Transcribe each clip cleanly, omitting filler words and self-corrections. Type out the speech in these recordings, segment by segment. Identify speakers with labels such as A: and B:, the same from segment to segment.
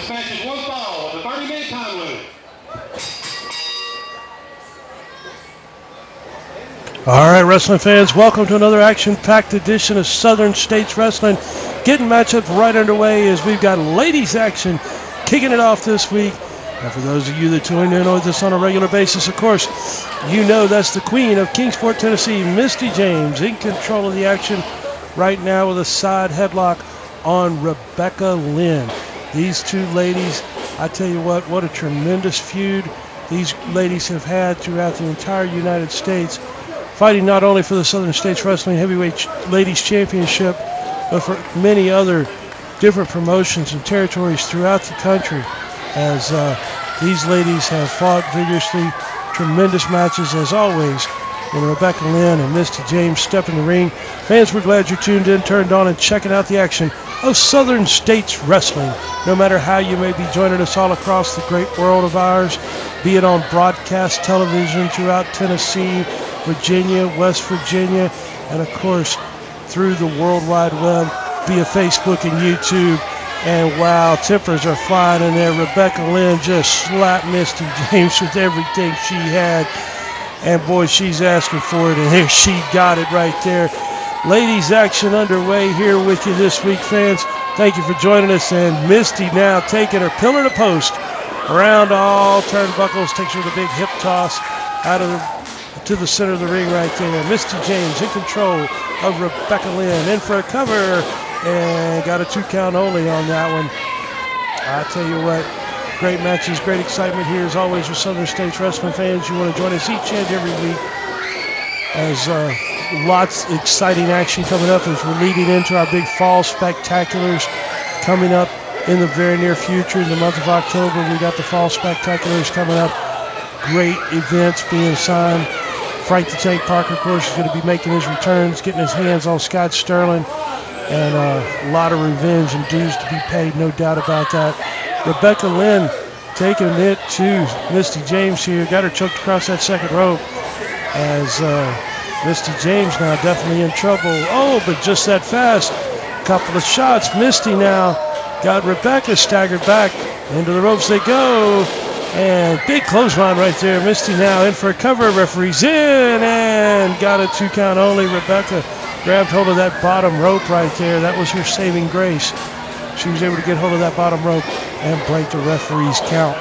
A: This match is one fall with a 30-minute time limit.
B: All right, wrestling fans, welcome to another action-packed edition of Southern States Wrestling. Getting matchups right underway as we've got ladies action kicking it off this week. And for those of you that tune in with us on a regular basis, of course, you know that's the queen of Kingsport, Tennessee, Misty James, in control of the action right now with a side headlock on Rebecca Lynn. These two ladies, I tell you what a tremendous feud these ladies have had throughout the entire United States, fighting not only for the Southern States Wrestling Heavyweight Ladies Championship, but for many other different promotions and territories throughout the country, as these ladies have fought vigorously. Tremendous matches as always when Rebecca Lynn and Misty James step in the ring. Fans, we're glad you're tuned in, turned on, and checking out the action of Southern States Wrestling. No matter how you may be joining us all across the great world of ours, be it on broadcast television throughout Tennessee, Virginia, West Virginia, and of course through the World Wide Web via Facebook and YouTube. And wow, tempers are flying in there. Rebecca Lynn just slapped Misty James with everything she had. And boy, she's asking for it, and here she got it right there. Ladies action underway here with you this week, fans. Thank you for joining us. And Misty now taking her pillar to post around all turnbuckles, takes her with a big hip toss out of to the center of the ring right there. Misty James in control of Rebecca Lynn, in for a cover, and got a 2 count only on that one. I tell you what, great matches, great excitement here as always with Southern States Wrestling fans. You want to join us each and every week as lots of exciting action coming up as we're leading into our big fall spectaculars coming up in the very near future. In the month of October, we got the fall spectaculars coming up. Great events being assigned. Frank the Tank Parker, of course, is going to be making his returns, getting his hands on Scott Sterling, and a lot of revenge and dues to be paid, no doubt about that. Rebecca Lynn taking it to Misty James here, got her choked across that second rope as Misty James now definitely in trouble. Oh, but just that fast. Couple of shots. Misty now got Rebecca staggered back. Into the ropes they go. And big clothesline right there. Misty now in for a cover. Referee's in and got a 2 count only. Rebecca grabbed hold of that bottom rope right there. That was her saving grace. She was able to get hold of that bottom rope and break the referee's count.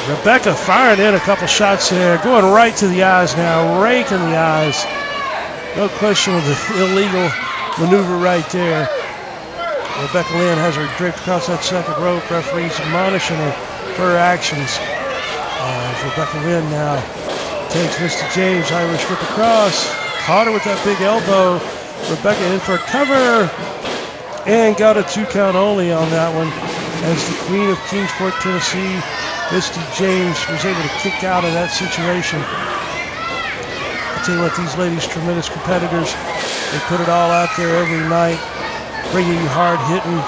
B: Rebecca firing in a couple shots there, going right to the eyes now, raking the eyes. No question of the illegal maneuver right there. Rebecca Lynn has her draped across that second rope. Referee's admonishing her for her actions. Rebecca Lynn now takes Misty James, Irish whip across, caught her with that big elbow. Rebecca in for a cover and got a 2 count only on that one as the queen of Kingsport, Tennessee, Misty James, was able to kick out of that situation. I tell you what, these ladies, tremendous competitors. They put it all out there every night, bringing you hard-hitting,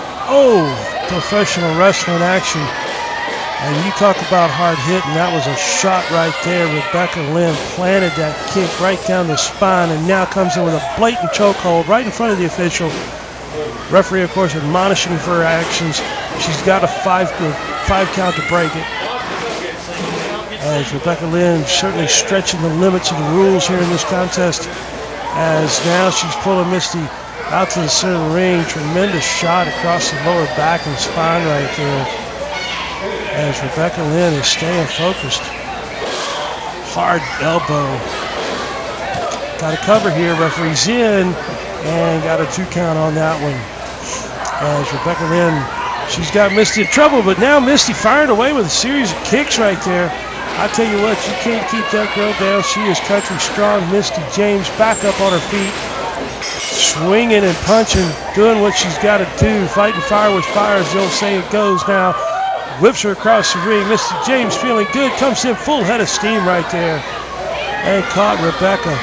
B: professional wrestling action. And you talk about hard-hitting, that was a shot right there. Rebecca Lynn planted that kick right down the spine and now comes in with a blatant chokehold right in front of the official. Referee, of course, admonishing for her actions. She's got a 5 count to break it. As Rebecca Lynn certainly stretching the limits of the rules here in this contest, as now she's pulling Misty out to the center of the ring. Tremendous shot across the lower back and spine right there. As Rebecca Lynn is staying focused. Hard elbow. Got a cover here. Referee's in and got a 2 count on that one. As Rebecca Lynn, she's got Misty in trouble, but now Misty firing away with a series of kicks right there. I tell you what, you can't keep that girl down. She is country strong. Misty James back up on her feet, swinging and punching, doing what she's got to do, fighting fire with fire, as the old saying goes now. Whips her across the ring. Misty James feeling good, comes in full head of steam right there, and caught Rebecca.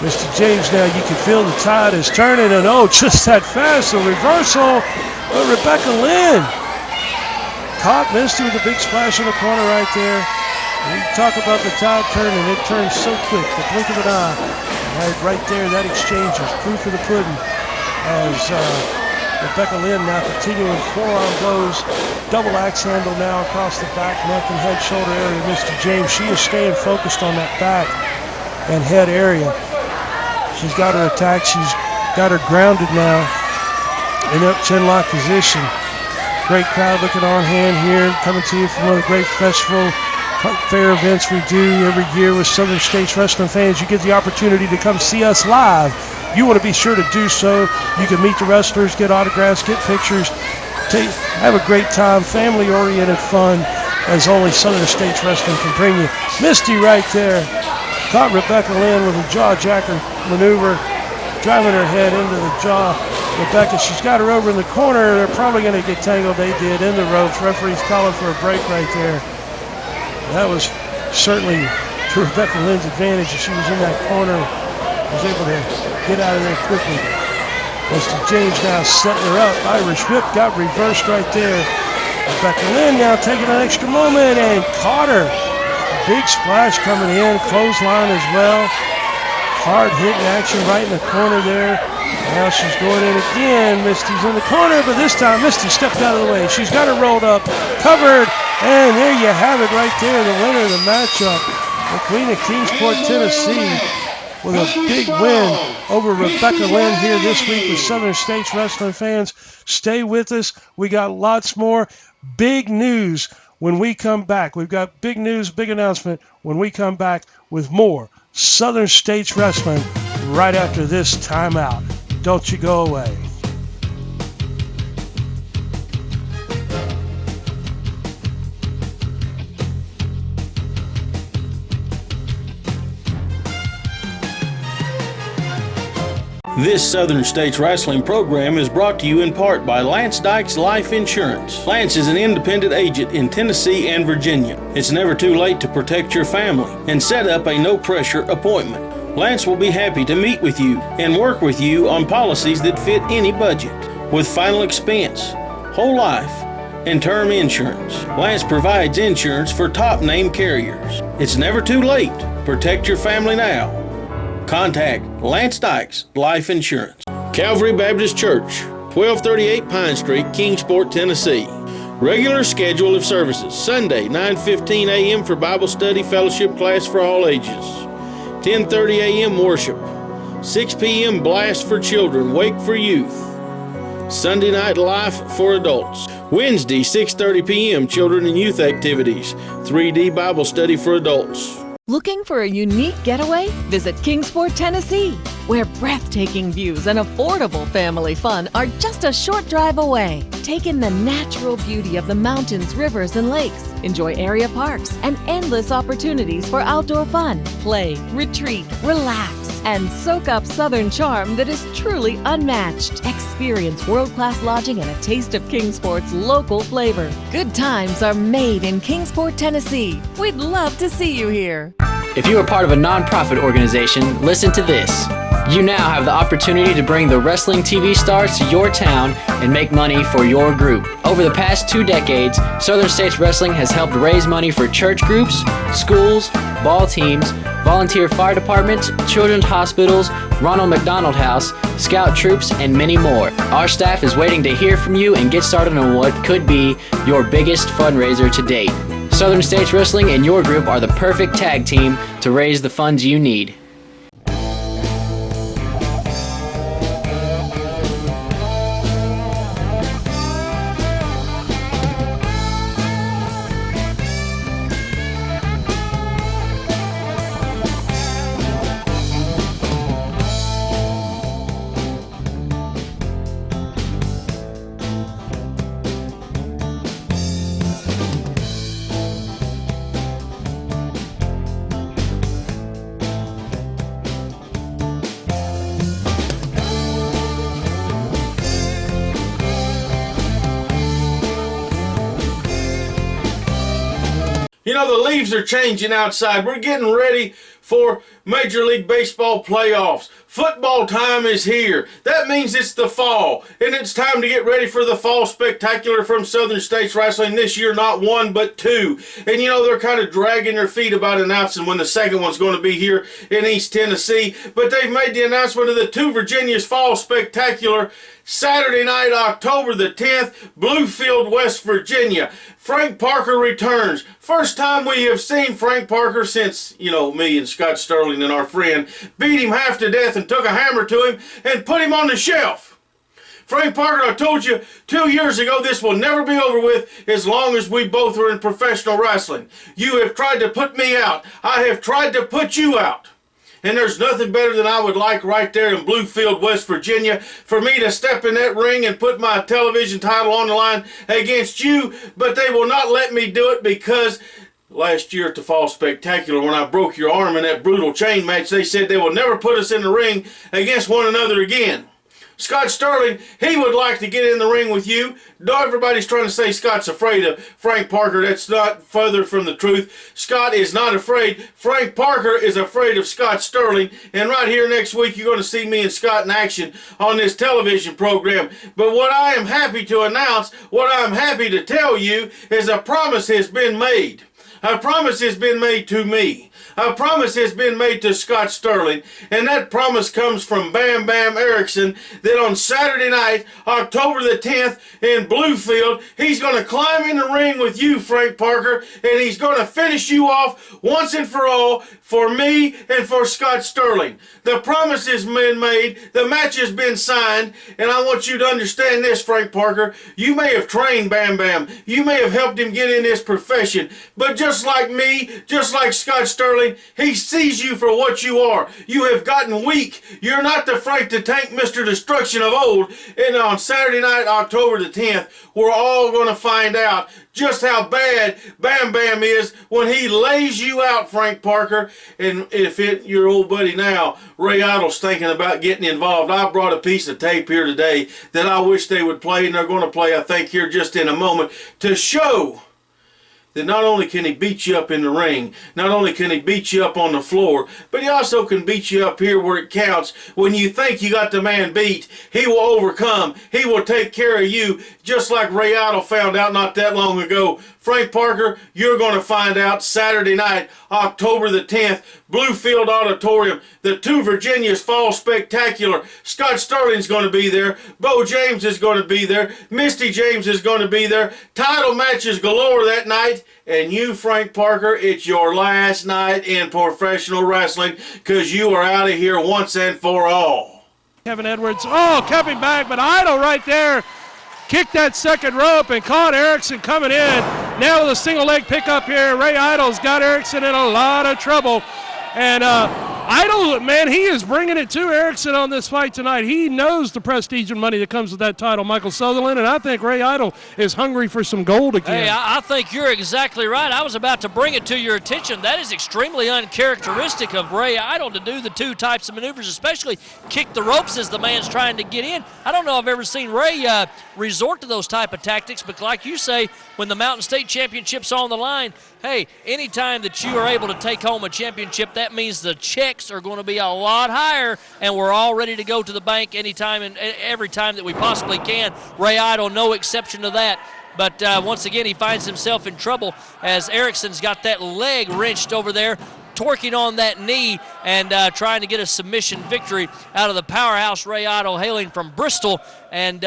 B: Misty James now, you can feel the tide is turning, and just that fast, a reversal. But Rebecca Lynn caught Misty with a big splash in the corner right there. We talk about the tide turning, it turns so quick, the blink of an eye. Right there, that exchange is proof of the pudding as Rebecca Lynn now continuing forearm blows. Double axe handle now across the back, neck, and head, shoulder area of Misty James. She is staying focused on that back and head area. She's got her attack. She's got her grounded now in up chin lock position. Great crowd looking on hand here, coming to you from one of the great festival fair events we do every year with Southern States Wrestling fans. You get the opportunity to come see us live. You want to be sure to do so. You can meet the wrestlers, get autographs, get pictures, have a great time, family-oriented fun, as only Southern States Wrestling can bring you. Misty right there caught Rebecca Lynn with a jaw jacker maneuver, driving her head into the jaw. Rebecca, she's got her over in the corner. They're probably going to get tangled. They did in the ropes. Referee's calling for a break right there. That was certainly to Rebecca Lynn's advantage. She was in that corner, was able to get out of there quickly. Misty James now setting her up. Irish whip got reversed right there. Rebecca Lynn now taking an extra moment and caught her. Big splash coming in, clothesline as well. Hard hitting action right in the corner there. Now she's going in again. Misty's in the corner, but this time Misty stepped out of the way. She's got her rolled up, covered, and there you have it right there, the winner of the matchup. The Queen of Kingsport, Tennessee, with a big win over Rebecca Lynn here this week with Southern States Wrestling fans. Stay with us. We got lots more big news when we come back. We've got big news, big announcement when we come back with more Southern States Wrestling right after this timeout. Don't you go away.
C: This Southern States Wrestling program is brought to you in part by Lance Dykes Life Insurance. Lance is an independent agent in Tennessee and Virginia. It's never too late to protect your family and set up a no-pressure appointment. Lance will be happy to meet with you and work with you on policies that fit any budget. With final expense, whole life, and term insurance, Lance provides insurance for top-name carriers. It's never too late. Protect your family now. Contact Lance Dykes Life Insurance. Calvary Baptist Church, 1238 Pine Street, Kingsport, Tennessee. Regular schedule of services: Sunday, 9:15 a.m. for Bible study fellowship class for all ages. 10:30 a.m. worship. 6 p.m. blast for children, wake for youth. Sunday night life for adults. Wednesday, 6:30 p.m. children and youth activities. 3D Bible study for adults.
D: Looking for a unique getaway? Visit Kingsport, Tennessee, where breathtaking views and affordable family fun are just a short drive away. Take in the natural beauty of the mountains, rivers, and lakes. Enjoy area parks and endless opportunities for outdoor fun. Play, retreat, relax, and soak up Southern charm that is truly unmatched. Experience world-class lodging and a taste of Kingsport's local flavor. Good times are made in Kingsport, Tennessee. We'd love to see you here.
E: If you are part of a nonprofit organization, listen to this. You now have the opportunity to bring the wrestling TV stars to your town and make money for your group. Over the past 2 decades, Southern States Wrestling has helped raise money for church groups, schools, ball teams, volunteer fire departments, children's hospitals, Ronald McDonald House, scout troops, and many more. Our staff is waiting to hear from you and get started on what could be your biggest fundraiser to date. Southern States Wrestling and your group are the perfect tag team to raise the funds you need.
C: You know, the leaves are changing outside. We're getting ready for Major League Baseball playoffs. Football time is here. That means it's the fall, and it's time to get ready for the fall spectacular from Southern States Wrestling this year, not one but two. And you know, they're kind of dragging their feet about announcing when the second one's going to be here in East Tennessee, but they've made the announcement of the two Virginia's fall spectacular Saturday night, October the 10th, Bluefield, West Virginia. Frank Parker returns. First time we have seen Frank Parker since, you know, me and Scott Sterling and our friend beat him half to death and took a hammer to him and put him on the shelf. Frank Parker, I told you 2 years ago, this will never be over with as long as we both are in professional wrestling. You have tried to put me out. I have tried to put you out. And there's nothing better than I would like right there in Bluefield, West Virginia, for me to step in that ring and put my television title on the line against you. But they will not let me do it because last year at the Fall Spectacular, when I broke your arm in that brutal chain match, they said they will never put us in the ring against one another again. Scott Sterling, he would like to get in the ring with you. No, everybody's trying to say Scott's afraid of Frank Parker. That's not further from the truth. Scott is not afraid. Frank Parker is afraid of Scott Sterling. And right here next week, you're going to see me and Scott in action on this television program. But what I am happy to announce, what I'm happy to tell you, is a promise has been made. A promise has been made to me. A promise has been made to Scott Sterling, and that promise comes from Bam Erikson that on Saturday night, October the 10th in Bluefield, he's going to climb in the ring with you, Frank Parker, and he's going to finish you off once and for all for me and for Scott Sterling. The promise has been made, the match has been signed, and I want you to understand this, Frank Parker. You may have trained Bam, you may have helped him get in this profession, but just like me, just like Scott Sterling, he sees you for what you are. You have gotten weak. You're not the Frank the Tank Mr. Destruction of old. And on Saturday night, October the 10th, we're all going to find out just how bad Bam is when he lays you out, Frank Parker. And if your old buddy now, Ray Idle's thinking about getting involved, I brought a piece of tape here today that I wish they would play, and they're going to play, I think, here just in a moment, to show that not only can he beat you up in the ring, not only can he beat you up on the floor, but he also can beat you up here where it counts. When you think you got the man beat, he will overcome. He will take care of you, just like Ray Idle found out not that long ago. Frank Parker, you're going to find out Saturday night, October the 10th, Bluefield Auditorium, the two Virginia's Fall Spectacular. Scott Sterling's going to be there. Beau James is going to be there. Misty James is going to be there. Title matches galore that night. And you, Frank Parker, it's your last night in professional wrestling because you are out of here once and for all.
B: Kevin Edwards, coming back, but Idle right there kicked that second rope and caught Erikson coming in. Now with a single leg pickup here, Ray Idle's got Erikson in a lot of trouble. And Idle, man, he is bringing it to Erikson on this fight tonight. He knows the prestige and money that comes with that title, Michael Sutherland, and I think Ray Idle is hungry for some gold again.
F: Hey, I think you're exactly right. I was about to bring it to your attention. That is extremely uncharacteristic of Ray Idle to do the two types of maneuvers, especially kick the ropes as the man's trying to get in. I don't know if I've ever seen Ray resort to those type of tactics, but like you say, when the Mountain State Championship's on the line, hey, anytime that you are able to take home a championship, that means the checks are going to be a lot higher, and we're all ready to go to the bank anytime and every time that we possibly can. Ray Idle, no exception to that. But once again, he finds himself in trouble as Erikson's got that leg wrenched over there, torquing on that knee and trying to get a submission victory out of the powerhouse Ray Idle, hailing from Bristol. And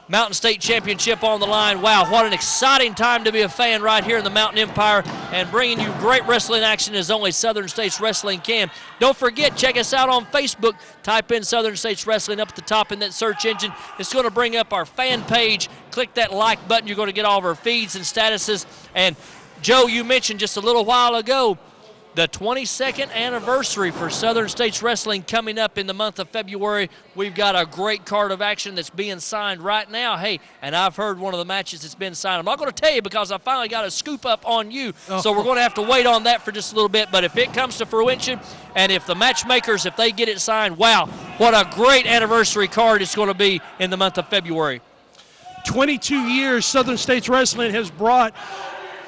F: Mountain State Championship on the line. Wow, what an exciting time to be a fan right here in the Mountain Empire and bringing you great wrestling action as only Southern States Wrestling can. Don't forget, check us out on Facebook. Type in Southern States Wrestling up at the top in that search engine. It's going to bring up our fan page. Click that like button. You're going to get all of our feeds and statuses. And Joe, you mentioned just a little while ago the 22nd anniversary for Southern States Wrestling coming up in the month of February. We've got a great card of action that's being signed right now. Hey, and I've heard one of the matches that's been signed. I'm not going to tell you because I finally got a scoop up on you, so we're going to have to wait on that for just a little bit. But if it comes to fruition and if the matchmakers, if they get it signed, wow, what a great anniversary card it's going to be in the month of February.
B: 22 years Southern States Wrestling has brought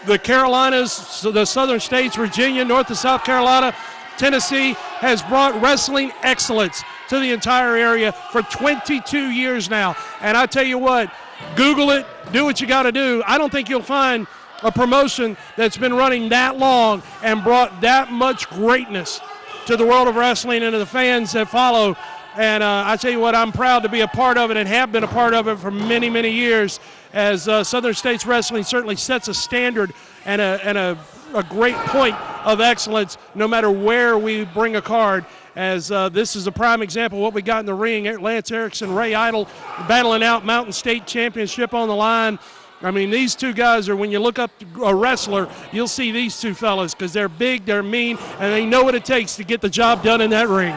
B: the Carolinas, the Southern States, Virginia, North and South Carolina, Tennessee has brought wrestling excellence to the entire area for 22 years now. And I tell you what, Google it, do what you got to do. I don't think you'll find a promotion that's been running that long and brought that much greatness to the world of wrestling and to the fans that follow. And I tell you what, I'm proud to be a part of it and have been a part of it for many, many years, as Southern States Wrestling certainly sets a standard and a great point of excellence no matter where we bring a card, as this is a prime example of what we got in the ring. Lance Erikson, Ray Idol battling out, Mountain State Championship on the line. I mean, these two guys are, when you look up a wrestler, you'll see these two fellas, because they're big, they're mean, and they know what it takes to get the job done in that ring.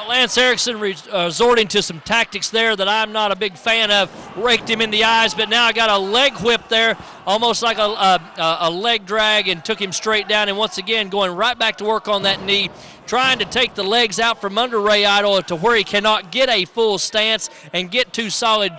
F: Lance Erikson resorting to some tactics there that I'm not a big fan of. Raked him in the eyes, but now I got a leg whip there, almost like a leg drag, and took him straight down. And once again, going right back to work on that knee, trying to take the legs out from under Ray Idol to where he cannot get a full stance and get two solid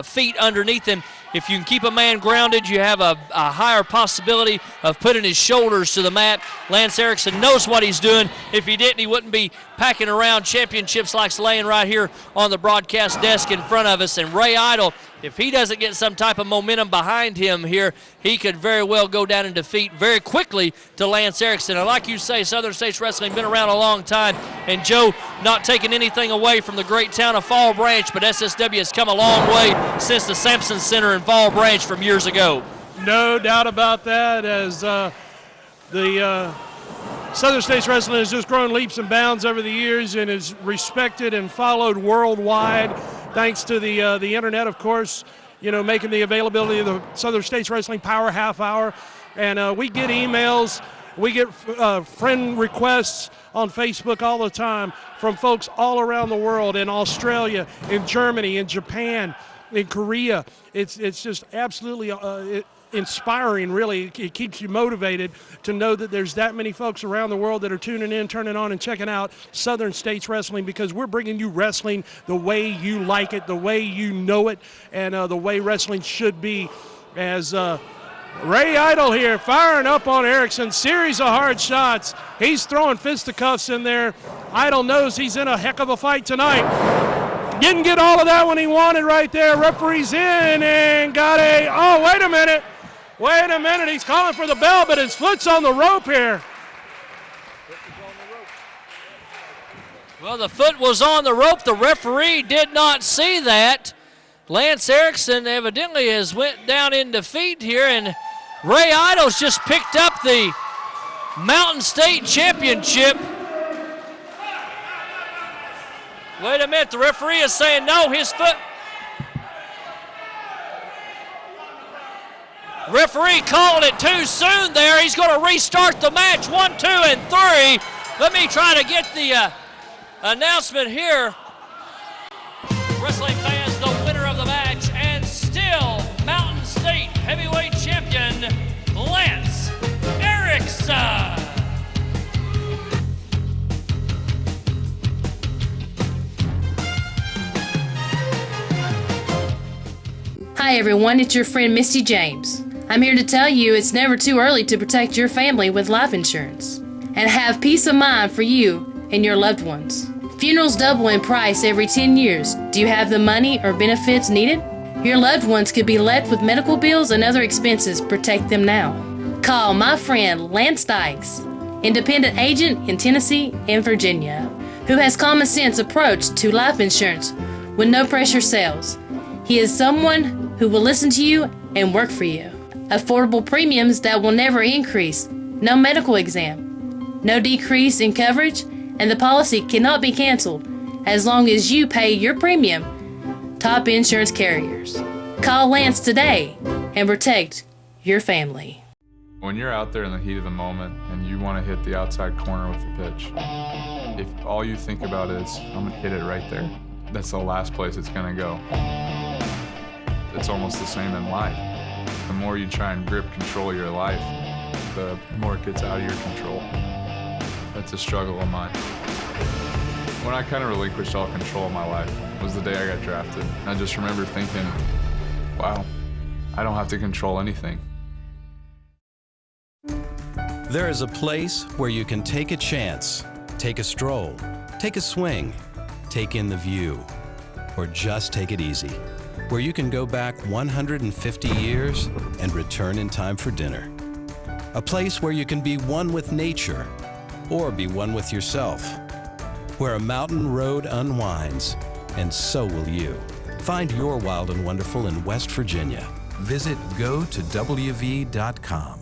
F: feet underneath him. If you can keep a man grounded, you have a higher possibility of putting his shoulders to the mat. Lance Erikson knows what he's doing. If he didn't, he wouldn't be packing around championships like laying right here on the broadcast desk in front of us. And Ray Idol, if he doesn't get some type of momentum behind him here, he could very well go down in defeat very quickly to Lance Erikson. And like you say, Southern States Wrestling been around a long time. And Joe, not taking anything away from the great town of Fall Branch, but SSW has come a long way since the Sampson Center in Fall Branch from years ago.
B: No doubt about that, as the Southern States Wrestling has just grown leaps and bounds over the years and is respected and followed worldwide, thanks to the internet, of course, making the availability of the Southern States Wrestling Power Half Hour. And we get emails, we get friend requests on Facebook all the time from folks all around the world, in Australia, in Germany, in Japan, in Korea. It's just absolutely inspiring, really. It keeps you motivated to know that there's that many folks around the world that are tuning in, turning on, and checking out Southern States Wrestling, because we're bringing you wrestling the way you like it, the way you know it, and the way wrestling should be. As Ray Idol here firing up on Erikson, series of hard shots. He's throwing fisticuffs in there. Idol knows he's in a heck of a fight tonight. Didn't get all of that when he wanted right there. Referee's in and got oh, wait a minute. Wait a minute, he's calling for the bell, but his foot's on the rope here.
F: Well, the foot was on the rope. The referee did not see that. Lance Erikson evidently has went down in defeat here, and Ray Idol's just picked up the Mountain State Championship. Wait a minute, the referee is saying no, his foot. Referee called it too soon there. He's going to restart the match. 1, 2, and 3. Let me try to get the announcement here. Wrestling fans, the winner of the match, and still Mountain State Heavyweight Champion, Lance Erikson.
G: Hi everyone, it's your friend Misty James. I'm here to tell you it's never too early to protect your family with life insurance and have peace of mind for you and your loved ones. Funerals double in price every 10 years. Do you have the money or benefits needed? Your loved ones could be left with medical bills and other expenses. Protect them now. Call my friend Lance Dykes, independent agent in Tennessee and Virginia, who has common sense approach to life insurance with no pressure sales. He is someone who will listen to you and work for you. Affordable premiums that will never increase. No medical exam. No decrease in coverage, and the policy cannot be canceled as long as you pay your premium. Top insurance carriers. Call Lance today and protect your family.
H: When you're out there in the heat of the moment and you want to hit the outside corner with the pitch, if all you think about is, I'm going to hit it right there, that's the last place it's going to go. It's almost the same in life. The more you try and grip control your life, the more it gets out of your control. That's a struggle of mine. When I kind of relinquished all control of my life was the day I got drafted. I just remember thinking, wow, I don't have to control anything.
I: There is a place where you can take a chance, take a stroll, take a swing, take in the view, or just take it easy. Where you can go back 150 years and return in time for dinner. A place where you can be one with nature or be one with yourself. Where a mountain road unwinds, and so will you. Find your wild and wonderful in West Virginia. Visit gotowv.com.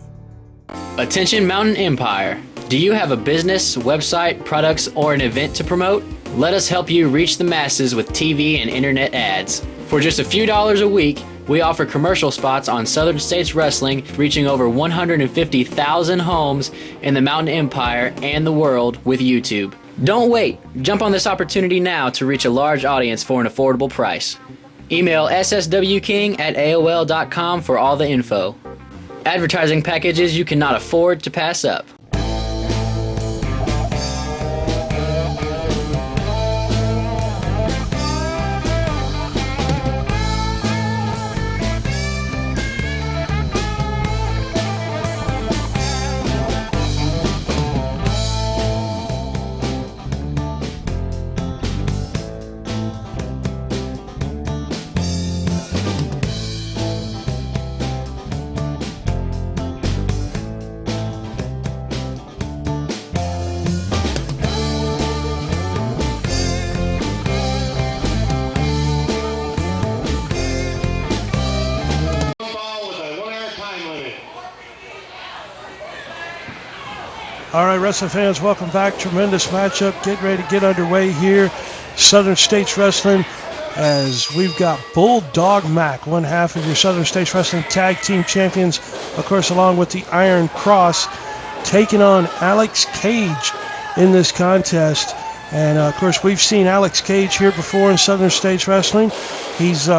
E: Attention Mountain Empire. Do you have a business, website, products, or an event to promote? Let us help you reach the masses with TV and internet ads. For just a few dollars a week, we offer commercial spots on Southern States Wrestling, reaching over 150,000 homes in the Mountain Empire and the world with YouTube. Don't wait. Jump on this opportunity now to reach a large audience for an affordable price. Email sswking@aol.com for all the info. Advertising packages you cannot afford to pass up.
B: All right, wrestling fans, welcome back. Tremendous matchup. Getting ready to get underway here. Southern States Wrestling, as we've got Bulldog Mac, one half of your Southern States Wrestling Tag Team Champions, of course, along with the Iron Cross, taking on Alex Cage in this contest. And, of course, we've seen Alex Cage here before in Southern States Wrestling. He's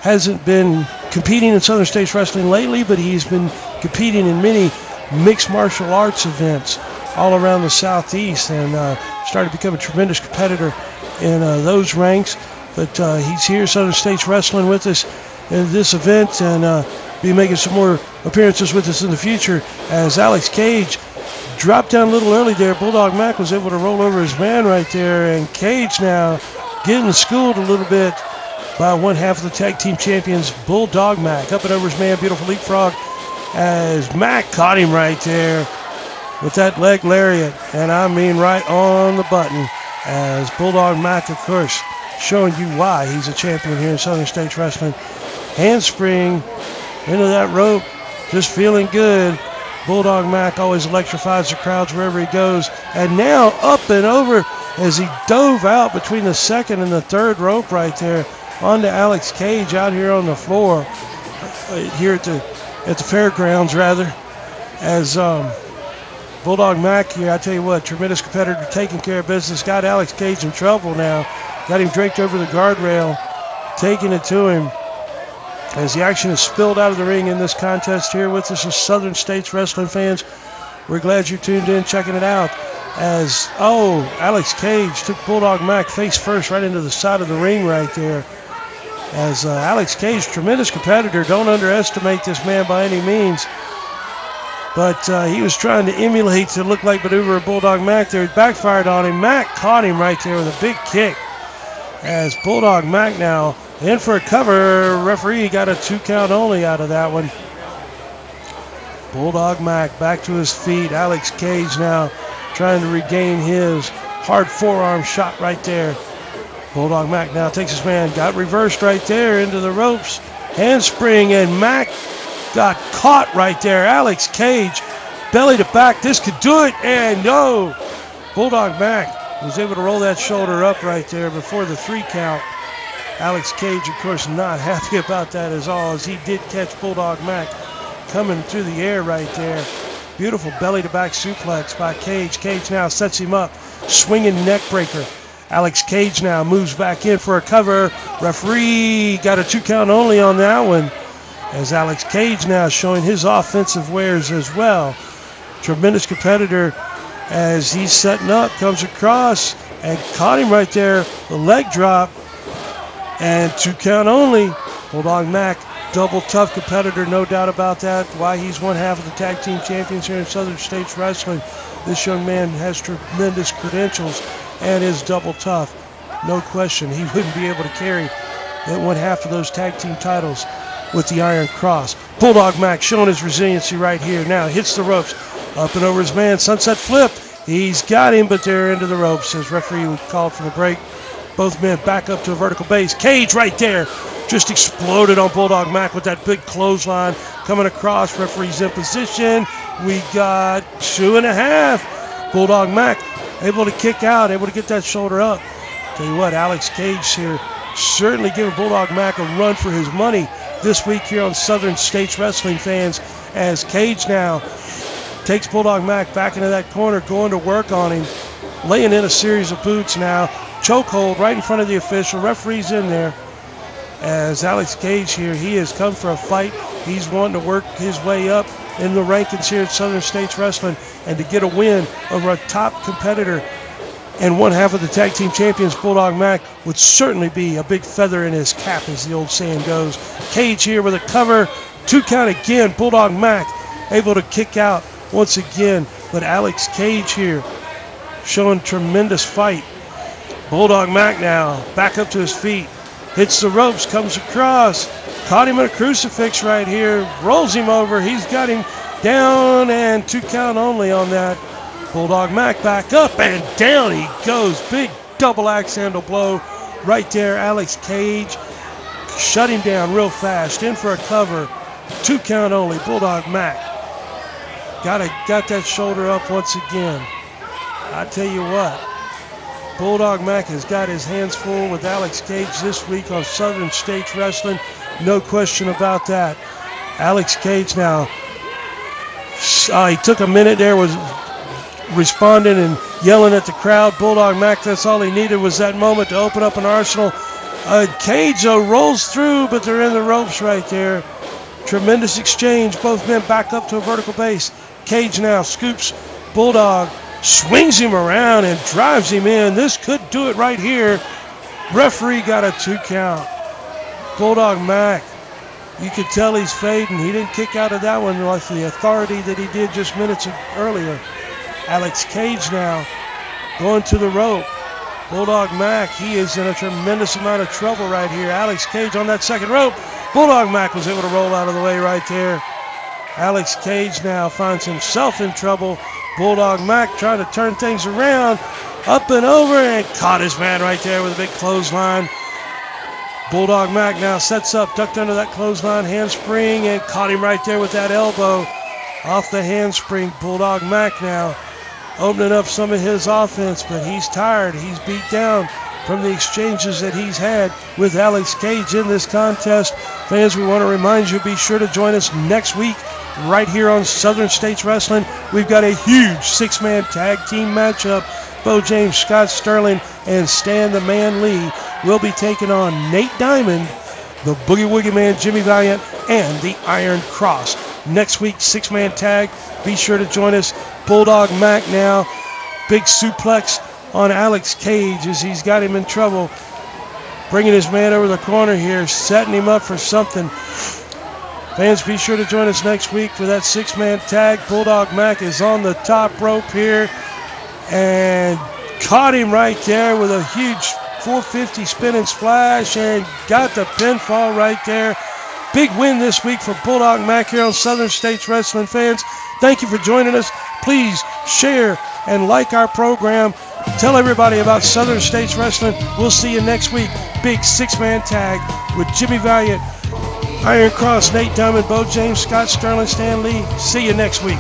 B: hasn't been competing in Southern States Wrestling lately, but he's been competing in many mixed martial arts events all around the Southeast, and started to become a tremendous competitor in those ranks. But he's here, Southern States Wrestling, with us in this event, and be making some more appearances with us in the future. As Alex Cage dropped down a little early there, Bulldog Mac was able to roll over his man right there, and Cage now getting schooled a little bit by one half of the tag team champions, Bulldog Mac. Up and over his man, beautiful leapfrog, as Mac caught him right there with that leg lariat, and I mean right on the button, as Bulldog Mac, of course, showing you why he's a champion here in Southern States Wrestling. Handspring into that rope, just feeling good. Bulldog Mac always electrifies the crowds wherever he goes, and now up and over as he dove out between the second and the third rope right there onto Alex Cage out here on the floor, here at the fairgrounds, rather, as Bulldog Mac here, I tell you what, tremendous competitor, taking care of business, got Alex Cage in trouble now, got him draped over the guardrail, taking it to him, as the action is spilled out of the ring in this contest here with us as Southern States Wrestling fans. We're glad you tuned in, checking it out, as, Alex Cage took Bulldog Mac face first right into the side of the ring right there. As Alex Cage, tremendous competitor, don't underestimate this man by any means. But he was trying to emulate to look like maneuver of Bulldog Mac there. It backfired on him. Mac caught him right there with a big kick. As Bulldog Mac now in for a cover. Referee got a 2 count only out of that one. Bulldog Mac back to his feet. Alex Cage now trying to regain his hard forearm shot right there. Bulldog Mac now takes his man, got reversed right there into the ropes. Handspring, and Mac got caught right there. Alex Cage, belly to back. This could do it, and no. Bulldog Mac was able to roll that shoulder up right there before the 3 count. Alex Cage, of course, not happy about that as all, as he did catch Bulldog Mac coming through the air right there. Beautiful belly to back suplex by Cage. Cage now sets him up, swinging neck breaker. Alex Cage now moves back in for a cover. Referee got a 2 count only on that one, as Alex Cage now showing his offensive wares as well. Tremendous competitor as he's setting up, comes across and caught him right there. The leg drop and 2 count only. Bulldog Mac Double tough competitor, no doubt about that. Why he's one half of the tag team champions here in Southern States Wrestling. This young man has tremendous credentials and is double tough. No question, he wouldn't be able to carry that one half of those tag team titles with the Iron Cross. Bulldog Mac showing his resiliency right here. Now hits the ropes, up and over his man. Sunset flip. He's got him, but they're into the ropes as referee called for the break. Both men back up to a vertical base. Cage right there. Just exploded on Bulldog Mac with that big clothesline coming across. Referee's in position. We got 2.5. Bulldog Mac able to kick out, able to get that shoulder up. Tell you what, Alex Cage here certainly giving Bulldog Mac a run for his money this week here on Southern States Wrestling, fans, as Cage now takes Bulldog Mac back into that corner, going to work on him, laying in a series of boots now. Chokehold right in front of the official. Referee's in there. As Alex Cage here, he has come for a fight. He's wanting to work his way up in the rankings here at Southern States Wrestling, and to get a win over a top competitor and one half of the tag team champions, Bulldog Mac, would certainly be a big feather in his cap, as the old saying goes. Cage here with a cover. 2 count again. Bulldog Mac able to kick out once again, but Alex Cage here showing tremendous fight. Bulldog Mac now back up to his feet. Hits the ropes, comes across, caught him in a crucifix right here, rolls him over. He's got him down, and 2 count only on that. Bulldog Mac back up, and down he goes. Big double axe handle blow right there. Alex Cage shut him down real fast, in for a cover. 2 count only. Bulldog Mac got that shoulder up once again. I tell you what, Bulldog Mac has got his hands full with Alex Cage this week on Southern States Wrestling. No question about that. Alex Cage now, he took a minute there, was responding and yelling at the crowd. Bulldog Mac, that's all he needed was that moment to open up an arsenal. Cage rolls through, but they're in the ropes right there. Tremendous exchange. Both men back up to a vertical base. Cage now scoops Bulldog, swings him around and drives him in. This could do it right here. Referee got a 2 count. Bulldog Mac, you could tell he's fading. He didn't kick out of that one with the authority that he did just minutes earlier. Alex Cage now going to the rope. Bulldog Mac, he is in a tremendous amount of trouble right here. Alex Cage on that second rope. Bulldog Mac was able to roll out of the way right there. Alex Cage now finds himself in trouble. Bulldog Mac trying to turn things around, up and over, and caught his man right there with a big clothesline. Bulldog Mac now sets up, ducked under that clothesline, handspring, and caught him right there with that elbow off the handspring. Bulldog Mac now opening up some of his offense, but he's tired. He's beat down from the exchanges that he's had with Alex Cage in this contest. Fans, we want to remind you, be sure to join us next week right here on Southern States Wrestling. We've got a huge 6-man tag team matchup. Beau James, Scott Sterling, and Stan the Man Lee will be taking on Nate Diamond, the Boogie Woogie Man Jimmy Valiant, and the Iron Cross. Next week, 6-man tag. Be sure to join us. Bulldog Mac now, big suplex on Alex Cage as he's got him in trouble. Bringing his man over the corner here, setting him up for something. Fans, be sure to join us next week for that 6-man tag. Bulldog Mac is on the top rope here and caught him right there with a huge 450 spinning splash and got the pinfall right there. Big win this week for Bulldog Mac here on Southern States Wrestling. Fans, thank you for joining us. Please share and like our program. Tell everybody about Southern States Wrestling. We'll see you next week. Big 6-man tag with Jimmy Valiant, Iron Cross, Nate Diamond, Beau James, Scott Sterling, Stan Lee. See you next week.